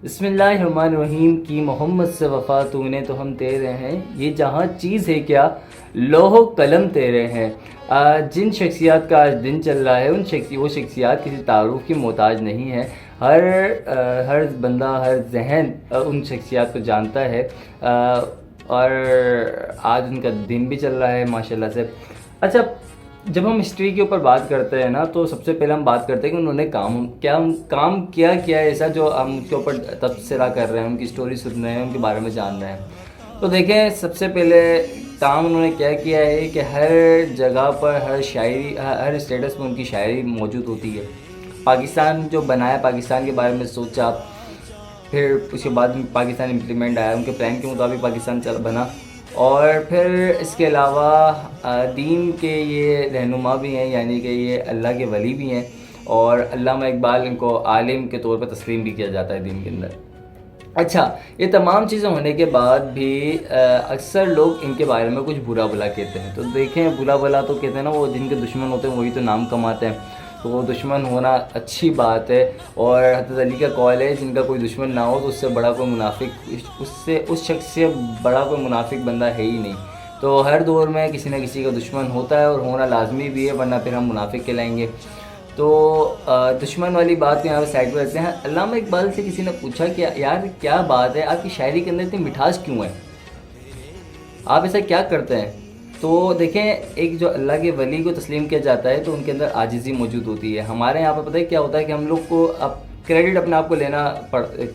بسم اللہ الرحمن الرحیم کی محمد سے وفا تو نے تو ہم تیرے ہیں، یہ جہاں چیز ہے کیا لوح و قلم تیرے ہیں۔ جن شخصیات کا آج دن چل رہا ہے وہ شخصیات کسی تعارف کی محتاج نہیں ہے۔ ہر بندہ، ہر ذہن ان شخصیات کو جانتا ہے، اور آج ان کا دن بھی چل رہا ہے ماشاءاللہ سے۔ اچھا، جب ہم ہسٹری کے اوپر بات کرتے ہیں نا تو سب سے پہلے ہم بات کرتے ہیں کہ انہوں نے کام کیا ایسا جو ہم اس کے اوپر تبصرہ کر رہے ہیں، ان کی سٹوری سن رہے ہیں، ان کے بارے میں جان رہے ہیں۔ تو دیکھیں، سب سے پہلے کام انہوں نے کیا ہے کہ ہر جگہ پر ہر اسٹیٹس میں ان کی شاعری موجود ہوتی ہے۔ پاکستان جو بنایا، پاکستان کے بارے میں سوچا، پھر اس کے بعد پاکستان امپلیمنٹ آیا، ان کے پلان کے مطابق پاکستان بنا، اور پھر اس کے علاوہ دین کے یہ رہنما بھی ہیں، یعنی کہ یہ اللہ کے ولی بھی ہیں، اور علامہ اقبال ان کو عالم کے طور پر تسلیم بھی کیا جاتا ہے دین کے اندر۔ اچھا، یہ تمام چیزیں ہونے کے بعد بھی اکثر لوگ ان کے بارے میں کچھ برا بھلا کہتے ہیں۔ تو دیکھیں، برا بھلا تو کہتے ہیں نا، وہ جن کے دشمن ہوتے ہیں وہی تو نام کماتے ہیں، تو وہ دشمن ہونا اچھی بات ہے، اور حضرت علی کا قول ہے جن کا کوئی دشمن نہ ہو تو اس سے بڑا کوئی منافق، اس شخص سے بڑا کوئی منافق بندہ ہے ہی نہیں۔ تو ہر دور میں کسی نہ کسی کا دشمن ہوتا ہے، اور ہونا لازمی بھی ہے، ورنہ پھر ہم منافق کہلائیں گے۔ تو دشمن والی بات کو یہاں پہ سائڈ پہ رکھتے ہیں۔ علامہ اقبال سے کسی نے پوچھا کہ یار کیا بات ہے، آپ کی شاعری کے اندر اتنی مٹھاس کیوں ہے، آپ ایسا کیا کرتے ہیں؟ تو دیکھیں، ایک جو اللہ کے ولی کو تسلیم کیا جاتا ہے تو ان کے اندر عاجزی موجود ہوتی ہے۔ ہمارے یہاں پہ پتہ ہے کیا ہوتا ہے کہ ہم لوگ کو اب کریڈٹ اپنے آپ کو لینا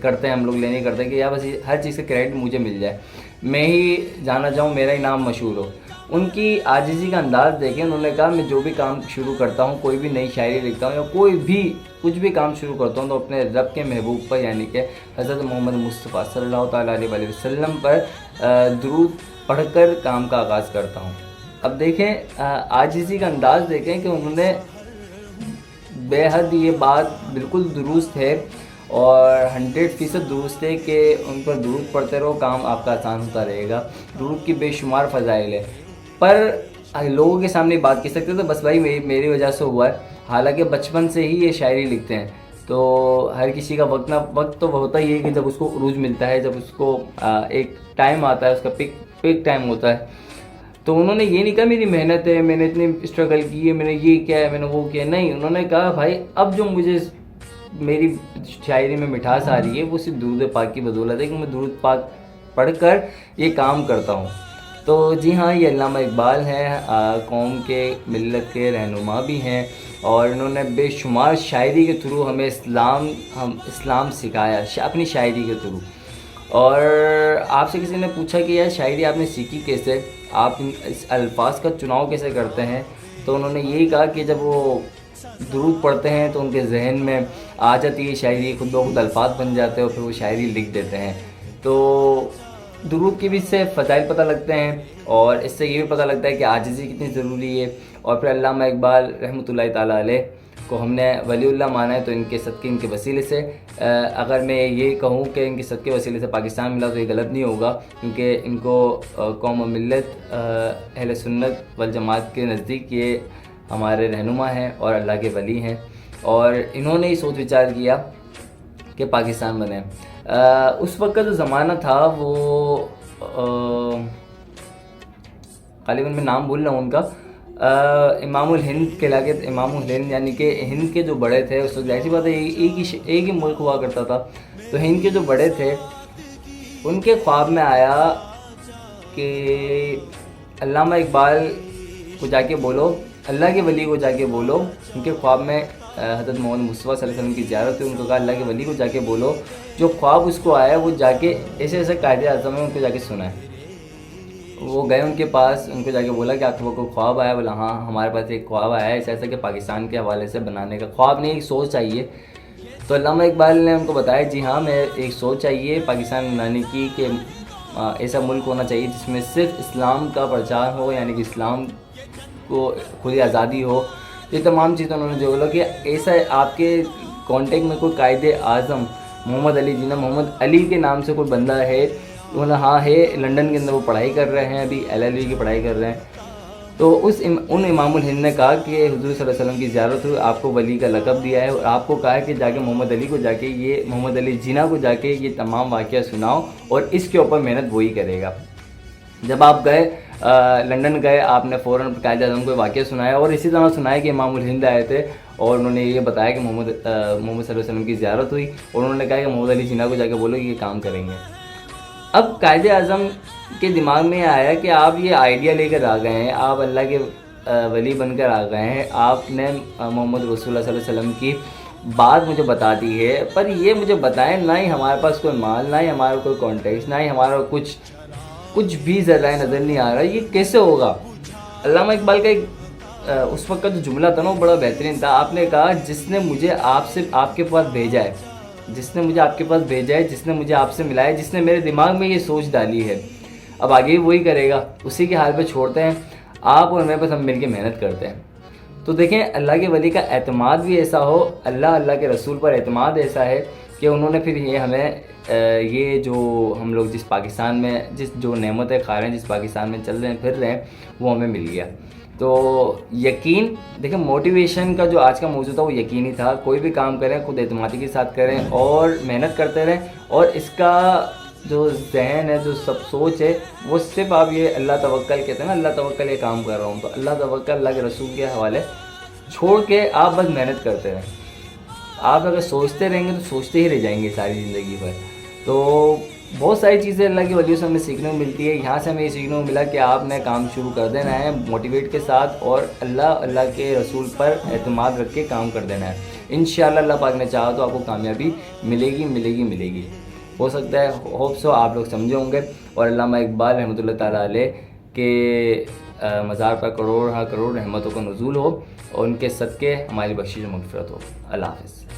کرتے ہیں، ہم لوگ لینے کرتے ہیں کہ یار بس ہر چیز کا کریڈٹ مجھے مل جائے، میں ہی جانا چاہوں، میرا ہی نام مشہور ہو۔ ان کی عاجزی کا انداز دیکھیں، انہوں نے کہا میں جو بھی کام شروع کرتا ہوں، کوئی بھی نئی شاعری لکھتا ہوں یا کوئی بھی کچھ بھی کام شروع کرتا ہوں، تو اپنے رب کے محبوب پر یعنی کہ حضرت محمد مصطفیٰ صلی اللہ تعالیٰ علیہ وسلم پر درود پڑھ کر کام کا آغاز کرتا ہوں۔ اب دیکھیں، عاجزی کا انداز دیکھیں کہ انہوں نے بے حد یہ بات بالکل درست ہے، اور 100% درست ہے کہ ان پر درود پڑھتے رہو، کام آپ کا آسان ہوتا رہے گا۔ درود کی بے شمار فضائل ہے، پر لوگوں کے سامنے بات کر سکتے تو بس بھائی میری وجہ سے ہوا ہے، حالانکہ بچپن سے ہی یہ شاعری لکھتے ہیں۔ تو ہر کسی کا وقت تو ہوتا ہی ہے کہ جب اس کو عروج ملتا ہے، جب اس کو ایک ٹائم آتا ہے، اس کا پیک ٹائم ہوتا ہے۔ تو انہوں نے یہ نہیں کہا میری محنت ہے، میں نے اتنی اسٹرگل کی ہے، میں نے یہ کیا ہے، میں نے وہ کیا، نہیں، انہوں نے کہا بھائی اب جو مجھے میری شاعری میں مٹھاس آ رہی ہے وہ صرف درود پاک کی بدولت ہے کہ میں درود پاک پڑھ کر یہ کام کرتا ہوں۔ تو جی ہاں، یہ علامہ اقبال ہیں، قوم کے، ملت کے رہنما بھی ہیں، اور انہوں نے بے شمار شاعری کے تھرو ہمیں اسلام سکھایا، اپنی شاعری کے تھرو۔ اور آپ سے کسی نے پوچھا کہ یار شاعری آپ نے سیکھی کیسے، آپ اس الفاظ کا چناؤ کیسے کرتے ہیں؟ تو انہوں نے یہی کہا کہ جب وہ درود پڑھتے ہیں تو ان کے ذہن میں آ جاتی ہے شاعری، خود بخود الفاظ بن جاتے ہیں، اور پھر وہ شاعری لکھ دیتے ہیں۔ تو درود کی بھی اس سے فضائل پتہ لگتے ہیں، اور اس سے یہ بھی پتہ لگتا ہے کہ عاجزی کتنی ضروری ہے۔ اور پھر علامہ اقبال رحمۃ اللہ تعالیٰ علیہ کو ہم نے ولی اللہ مانا ہے، تو ان کے صدقے، ان کے وسیلے سے اگر میں یہ کہوں کہ ان کے صدقے وسیلے سے پاکستان ملا تو یہ غلط نہیں ہوگا، کیونکہ ان کو قوم و ملت، اہل سنت والجماعت کے نزدیک یہ ہمارے رہنما ہیں اور اللہ کے ولی ہیں، اور انہوں نے ہی سوچ وچار کیا کہ پاکستان بنے۔ اس وقت کا جو زمانہ تھا وہ غالباً میں نام بھول رہا ہوں ان کا، امام الہند کہلا کے، امام الہند یعنی کہ ہند کے جو بڑے تھے اس وقت، ظاہر سی بات ہے ایک ہی ملک ہوا کرتا تھا، تو ہند کے جو بڑے تھے ان کے خواب میں آیا کہ علامہ اقبال کو جا کے بولو، اللہ کے ولی کو جا کے بولو۔ ان کے خواب میں حضرت محمد مصطفیٰ صلی اللہ علیہ وسلم کی زیارت تھی، ان کو کہا اللہ کے ولی کو جا کے بولو، جو خواب اس کو آیا وہ جا کے ایسے قائد اعظم ہے ان کو جا کے سنائے۔ وہ گئے ان کے پاس، ان کو جا کے بولا کہ آپ کو کوئی خواب آیا؟ بولا ہاں ہمارے پاس ایک خواب آیا ہے ایسا کہ پاکستان کے حوالے سے بنانے کا، خواب نہیں ایک سوچ چاہیے۔ تو علامہ اقبال نے ان کو بتایا جی ہاں میں ایک سوچ چاہیے پاکستان بنانے کی، کہ ایسا ملک ہونا چاہیے جس میں صرف اسلام کا پرچار ہو، یعنی کہ اسلام کو کھلی آزادی ہو۔ یہ تمام چیزیں انہوں نے جو بولا کہ ایسا آپ کے کانٹیکٹ میں کوئی قائد اعظم محمد علی جناح محمد علی کے نام سے کوئی بندہ ہے؟ بولا ہاں ہے، لنڈن کے اندر وہ پڑھائی کر رہے ہیں، ابھی LLB کی پڑھائی کر رہے ہیں۔ تو ان امام الہند نے کہا کہ حضور صلی اللہ علیہ وسلم کی زیارت ہوئی، آپ کو ولی کا لقب دیا ہے، اور آپ کو کہا ہے کہ جا کے محمد علی کو جا کے یہ محمد علی جناح کو جا کے یہ تمام واقعہ سناؤ، اور اس کے اوپر محنت وہی کرے گا۔ جب آپ گئے لنڈن گئے، آپ نے فوراً قائد اعظم کو واقعہ سنایا، اور اسی طرح سنایا کہ امام الہند آئے تھے اور انہوں نے یہ بتایا کہ محمد صلی اللہ علیہ وسلم کی زیارت ہوئی، اور انہوں نے کہا کہ محمد علی جناح کو جا کے بولو کہ یہ کام کریں گے۔ اب قائد اعظم کے دماغ میں آیا کہ آپ یہ آئیڈیا لے کر آ گئے ہیں، آپ اللہ کے ولی بن کر آ گئے ہیں، آپ نے محمد رسول اللہ صلی اللہ علیہ وسلم کی بات مجھے بتا دی ہے، پر یہ مجھے بتائیں، نہ ہی ہمارے پاس کوئی مال، نہ ہی ہمارا کوئی کانٹیکٹ، نہ ہی ہمارا کچھ بھی ذرائع نظر نہیں آ رہا، یہ کیسے ہوگا؟ علامہ اقبال کا ایک اس وقت کا جو جملہ تھا نا وہ بڑا بہترین تھا۔ آپ نے کہا جس نے مجھے آپ کے پاس بھیجا ہے، جس نے مجھے آپ کے پاس بھیجا ہے، جس نے مجھے آپ سے ملایا، جس نے میرے دماغ میں یہ سوچ ڈالی ہے، اب آگے بھی وہی کرے گا، اسی کے حال پہ چھوڑتے ہیں آپ اور میں، بس ہم مل کے محنت کرتے ہیں۔ تو دیکھیں، اللہ کے ولی کا اعتماد بھی ایسا ہو، اللہ کے رسول پر اعتماد ایسا ہے کہ انہوں نے پھر یہ ہمیں یہ جو ہم لوگ جس پاکستان میں جو نعمتیں کھا رہے ہیں، جس پاکستان میں چل رہے ہیں پھر رہے ہیں، وہ ہمیں مل گیا۔ تو یقین، دیکھیں موٹیویشن کا جو آج کا موضوع تھا وہ یقینی تھا، کوئی بھی کام کریں خود اعتمادی کے ساتھ کریں اور محنت کرتے رہیں، اور اس کا جو ذہن ہے، جو سب سوچ ہے، وہ صرف آپ یہ اللہ توکل کہتے ہیں نا، اللہ توکل یہ کام کر رہا ہوں، تو اللہ توکل اللہ کے رسول کے حوالے چھوڑ کے آپ بس محنت کرتے رہیں۔ آپ اگر سوچتے رہیں گے تو سوچتے ہی رہ جائیں گے ساری زندگی بھر۔ تو بہت ساری چیزیں اللہ کی ولیوں سے ہمیں سیکھنے کو ملتی ہے، یہاں سے ہمیں یہ سیکھنے کو ملا کہ آپ نے کام شروع کر دینا ہے موٹیویٹ کے ساتھ، اور اللہ کے رسول پر اعتماد رکھ کے کام کر دینا ہے۔ انشاءاللہ اللہ پاک نے چاہا تو آپ کو کامیابی ملے گی۔ ہو سکتا ہے، ہوپ سو آپ لوگ سمجھے ہوں گے، اور علامہ اقبال رحمۃ اللہ تعالیٰ علیہ کے مزار پر کروڑ رحمتوں کا نزول ہو، اور ان کے صدقے ہماری بخشش و مغفرت ہو۔ اللہ حافظ۔